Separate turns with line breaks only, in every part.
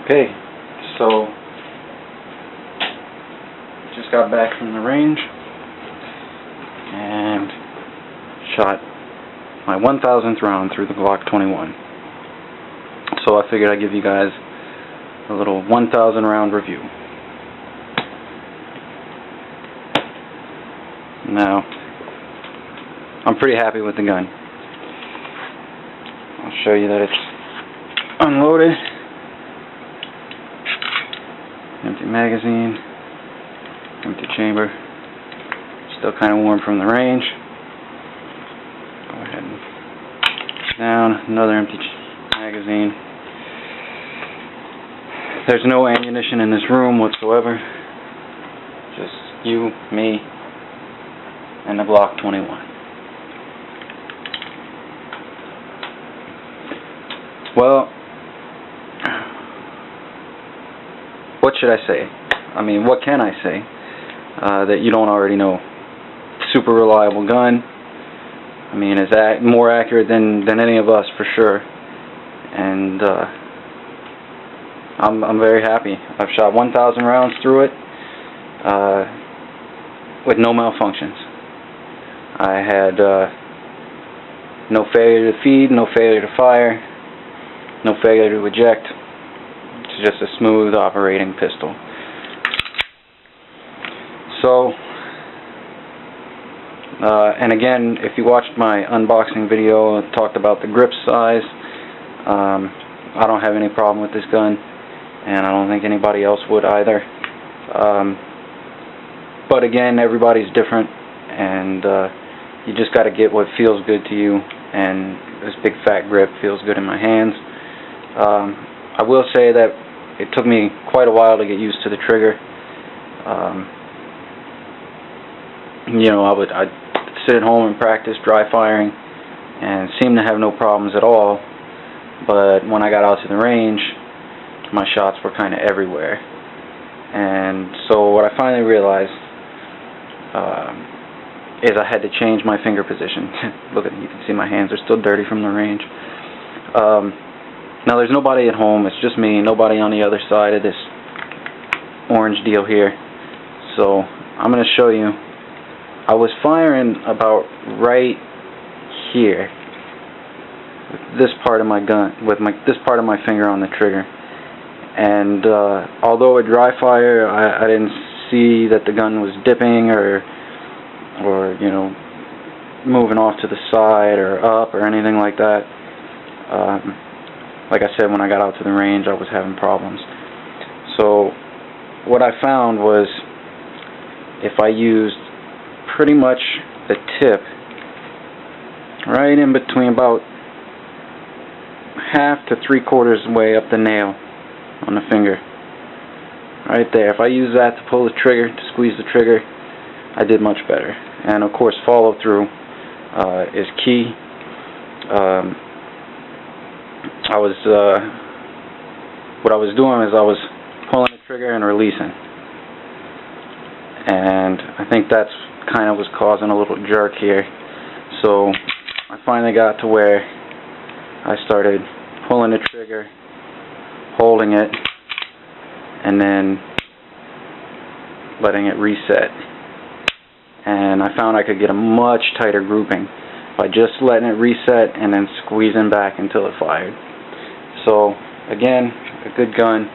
Okay, so just got back from the range and shot my 1000th round through the Glock 21. So I figured I'd give you guys a little 1000 round review. Now, I'm pretty happy with the gun. I'll show you that it's unloaded. Empty magazine, empty chamber, still kind of warm from the range. Go ahead and down, another empty magazine. There's no ammunition in this room whatsoever, just you, me, and the Glock 21. Well, what should I say? I mean, what can I say that you don't already know? Super reliable gun. I mean, is that more accurate than any of us for sure? And I'm very happy. I've shot 1,000 rounds through it with no malfunctions. I had no failure to feed, no failure to fire, no failure to eject. It's just a smooth operating pistol. So, and again, if you watched my unboxing video, I talked about the grip size. I don't have any problem with this gun, and I don't think anybody else would either. But again, everybody's different, and you just got to get what feels good to you, and this big fat grip feels good in my hands. I will say that it took me quite a while to get used to the trigger. You know, I'd sit at home and practice dry firing and seem to have no problems at all, but when I got out to the range, my shots were kind of everywhere. And so what I finally realized is I had to change my finger position. Look at, you can see my hands are still dirty from the range. Now there's nobody at home, it's just me, nobody on the other side of this orange deal here. So I'm going to show you. I was firing about right here with this part of my gun, with this part of my finger on the trigger. And although a dry fire, I didn't see that the gun was dipping or you know, moving off to the side or up or anything like that. Like I said, when I got out to the range, I was having problems. So what I found was if I used pretty much the tip right in between, about half to 3/4 way up the nail on the finger, right there, if I use that to pull the trigger, to squeeze the trigger, I did much better. And of course, follow through is key. What I was doing is I was pulling the trigger and releasing, and I think that's kind of was causing a little jerk here. So I finally got to where I started pulling the trigger, holding it, and then letting it reset. And I found I could get a much tighter grouping by just letting it reset and then squeezing back until it fired. So again, a good gun.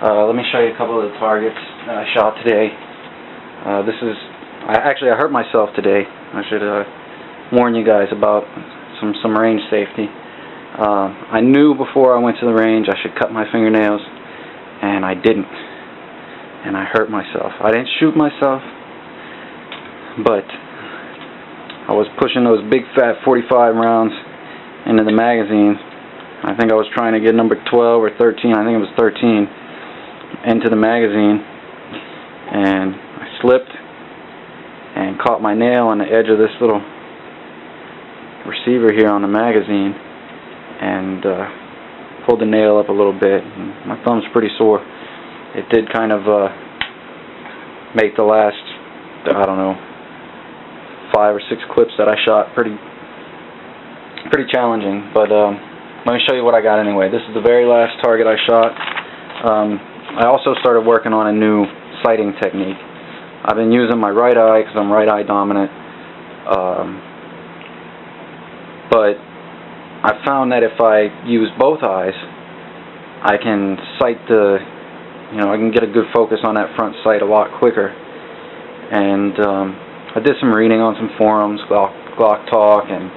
Let me show you a couple of the targets that I shot today. I hurt myself today. I should warn you guys about some range safety. I knew before I went to the range I should cut my fingernails, and I didn't. And I hurt myself. I didn't shoot myself, but I was pushing those big fat 45 rounds into the magazine. I think I was trying to get number 12 or 13, I think it was 13, into the magazine, and I slipped and caught my nail on the edge of this little receiver here on the magazine, and pulled the nail up a little bit. And my thumb's pretty sore. It did kind of make the last, I don't know, 5 or 6 clips that I shot pretty challenging, but let me show you what I got anyway. This is the very last target I shot. I also started working on a new sighting technique. I've been using my right eye because I'm right eye dominant, but I found that if I use both eyes, I can sight I can get a good focus on that front sight a lot quicker. And I did some reading on some forums, Glock Talk, and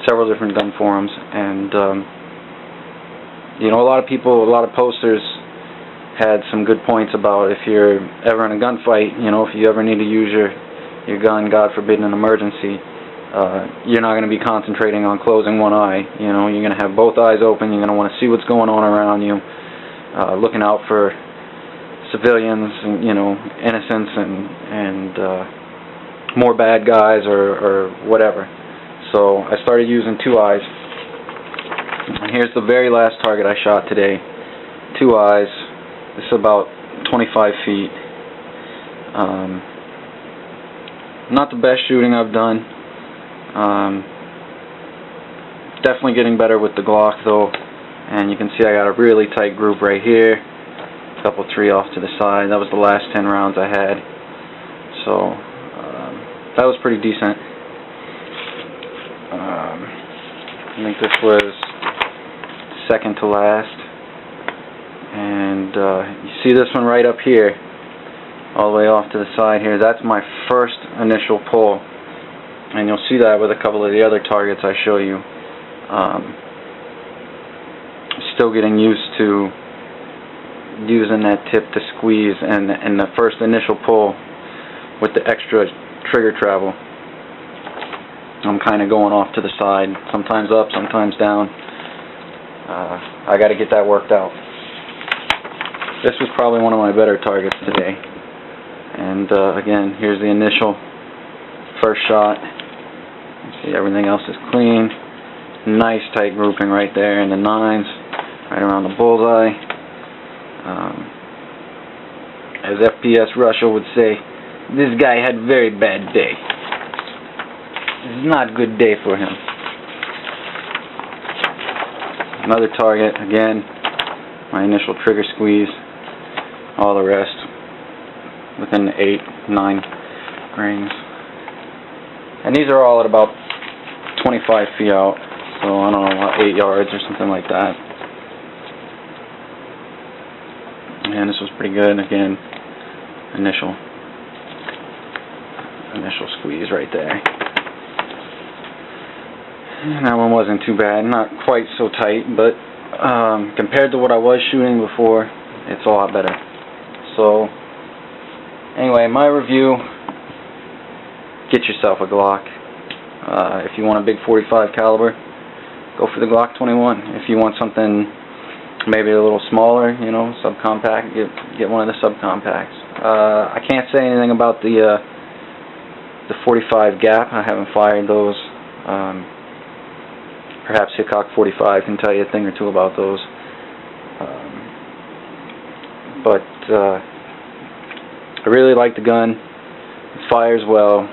several different gun forums, and a lot of people, a lot of posters had some good points about if you're ever in a gunfight, if you ever need to use your gun, God forbid, in an emergency, you're not going to be concentrating on closing one eye. You're going to have both eyes open. You're going to want to see what's going on around you, looking out for civilians and innocents and more bad guys or whatever. So I started using two eyes. And here's the very last target I shot today. Two eyes. This is about 25 feet. Not the best shooting I've done. Definitely getting better with the Glock though. And you can see I got a really tight group right here. A couple, three off to the side. That was the last 10 rounds I had. So that was pretty decent. I think this was second to last. And you see this one right up here, all the way off to the side here. That's my first initial pull. And you'll see that with a couple of the other targets I show you. Still getting used to using that tip to squeeze and the first initial pull with the extra trigger travel. I'm kind of going off to the side, sometimes up, sometimes down. I got to get that worked out. This was probably one of my better targets today. And again, here's the initial first shot. You see everything else is clean. Nice tight grouping right there in the 9s, right around the bullseye. As FPS Russia would say, this guy had a very bad day. It's not a good day for him. Another target, again, my initial trigger squeeze, all the rest within the 8, 9 rings. And these are all at about 25 feet out, so I don't know, about 8 yards or something like that. And this was pretty good. Again, initial squeeze right there. And that one wasn't too bad, not quite so tight, but compared to what I was shooting before, it's a lot better. So anyway, my review: get yourself a Glock. If you want a big 45 caliber, go for the Glock 21. If you want something maybe a little smaller, subcompact, get one of the subcompacts. I can't say anything about the 45 gap. I haven't fired those. Perhaps Hickok 45 can tell you a thing or two about those. But I really like the gun. It fires well.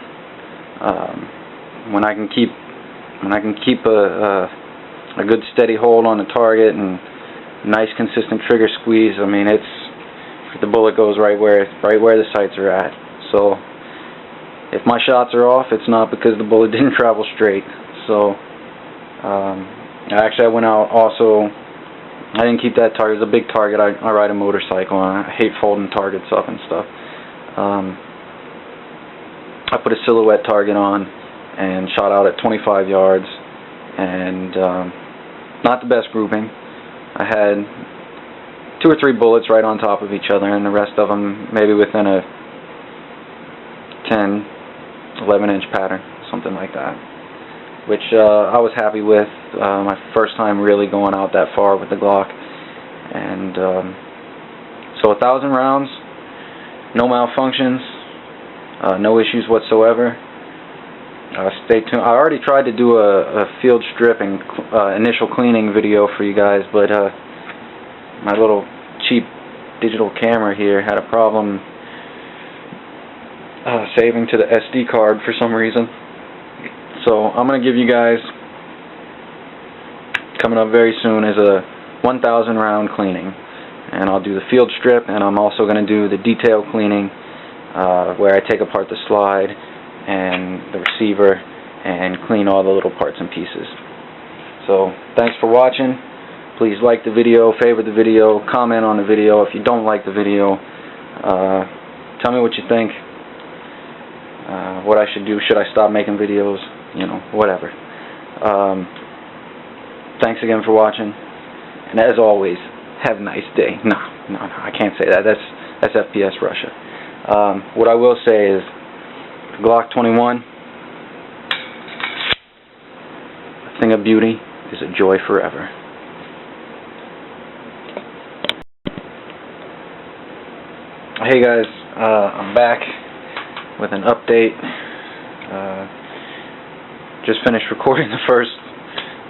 When I can keep a good steady hold on the target and nice consistent trigger squeeze, I mean, the bullet goes right where the sights are at. So if my shots are off, it's not because the bullet didn't travel straight. So actually I went out also, I didn't keep that target. It's a big target. I ride a motorcycle and I hate folding targets up and stuff. I put a silhouette target on and shot out at 25 yards, and not the best grouping. I had 2 or 3 bullets right on top of each other, and the rest of them maybe within a 10, 11 inch pattern, something like that, which I was happy with. My first time really going out that far with the Glock. And so 1,000 rounds, no malfunctions, no issues whatsoever. Stay tuned. I already tried to do a field strip and initial cleaning video for you guys, but my little cheap digital camera here had a problem saving to the SD card for some reason. So I'm going to give you guys, coming up very soon, is a 1,000 round cleaning. and I'll do the field strip, and I'm also going to do the detail cleaning, where I take apart the slide and the receiver and clean all the little parts and pieces. So thanks for watching. Please like the video, favorite the video, comment on the video. If you don't like the video, tell me what you think, what I should do. Should I stop making videos? You know, whatever. Thanks again for watching, and as always, have a nice day. No, I can't say that. That's FPS Russia. What I will say is, Glock 21, a thing of beauty, is a joy forever. Hey guys, I'm back with an update. Just finished recording the first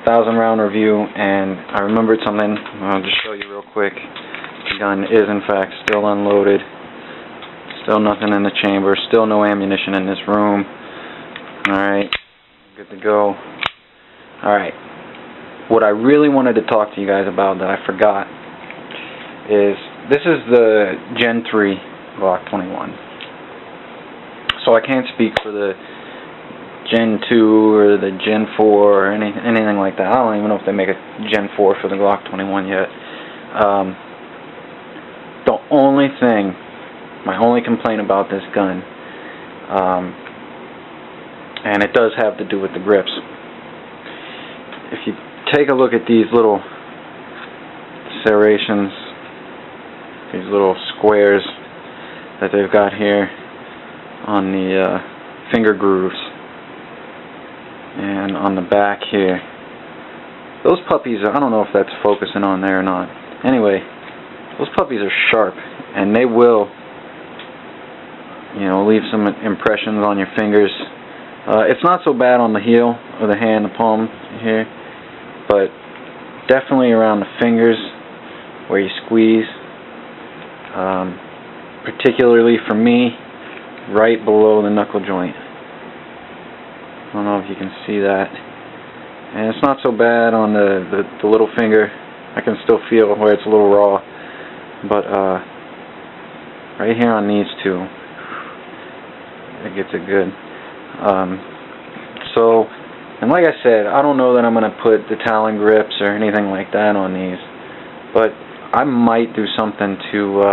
1,000-round review, and I remembered something. I'll just show you real quick. The gun is in fact still unloaded. Still nothing in the chamber. Still no ammunition in this room. Alright, good to go. Alright, what I really wanted to talk to you guys about that I forgot is, this is the Gen 3 Glock 21. So I can't speak for the Gen 2 or the Gen 4 or anything like that. I don't even know if they make a Gen 4 for the Glock 21 yet. The only thing, my only complaint about this gun, and it does have to do with the grips. If you take a look at these little serrations, these little squares that they've got here on the finger grooves and on the back here, those puppies, I don't know if that's focusing on there or not. Anyway, those puppies are sharp, and they will, you know, leave some impressions on your fingers. It's not so bad on the heel of the hand, the palm here, but definitely around the fingers where you squeeze. Particularly for me, right below the knuckle joint. I don't know if you can see that. And it's not so bad on the little finger. I can still feel where it's a little raw. But right here on these two, it gets it good. So, and like I said, I don't know that I'm going to put the Talon grips or anything like that on these. But I might do something to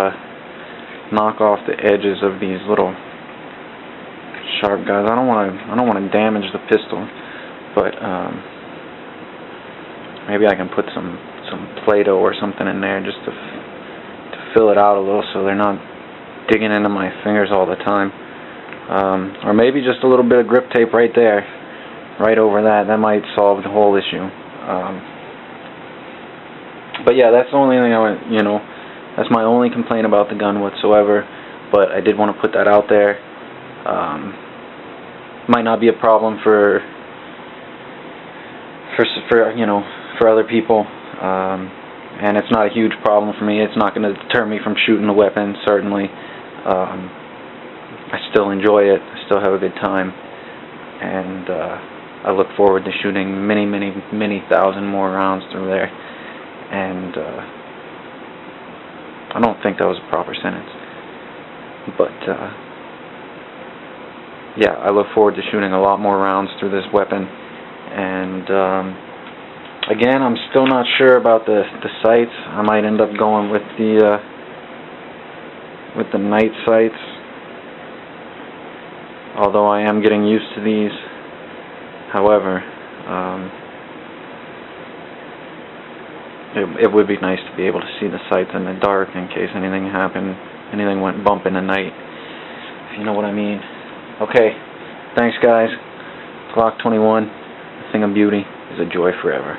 knock off the edges of these little sharp guys. I don't want to damage the pistol, but maybe I can put some Play-Doh or something in there just to fill it out a little, so they're not digging into my fingers all the time. Or maybe just a little bit of grip tape right there, right over that. That might solve the whole issue. But yeah, that's the only thing that's my only complaint about the gun whatsoever. But I did want to put that out there. Might not be a problem for other people, and it's not a huge problem for me. It's not going to deter me from shooting the weapon. Certainly, I still enjoy it. I still have a good time, and I look forward to shooting many thousand more rounds through there. And I don't think that was a proper sentence, but yeah, I look forward to shooting a lot more rounds through this weapon. And again, I'm still not sure about the sights. I might end up going with the night sights, although I am getting used to these. However, it would be nice to be able to see the sights in the dark in case anything happened, anything went bump in the night, if you know what I mean. Okay, thanks guys. Glock 21, a thing of beauty, is a joy forever.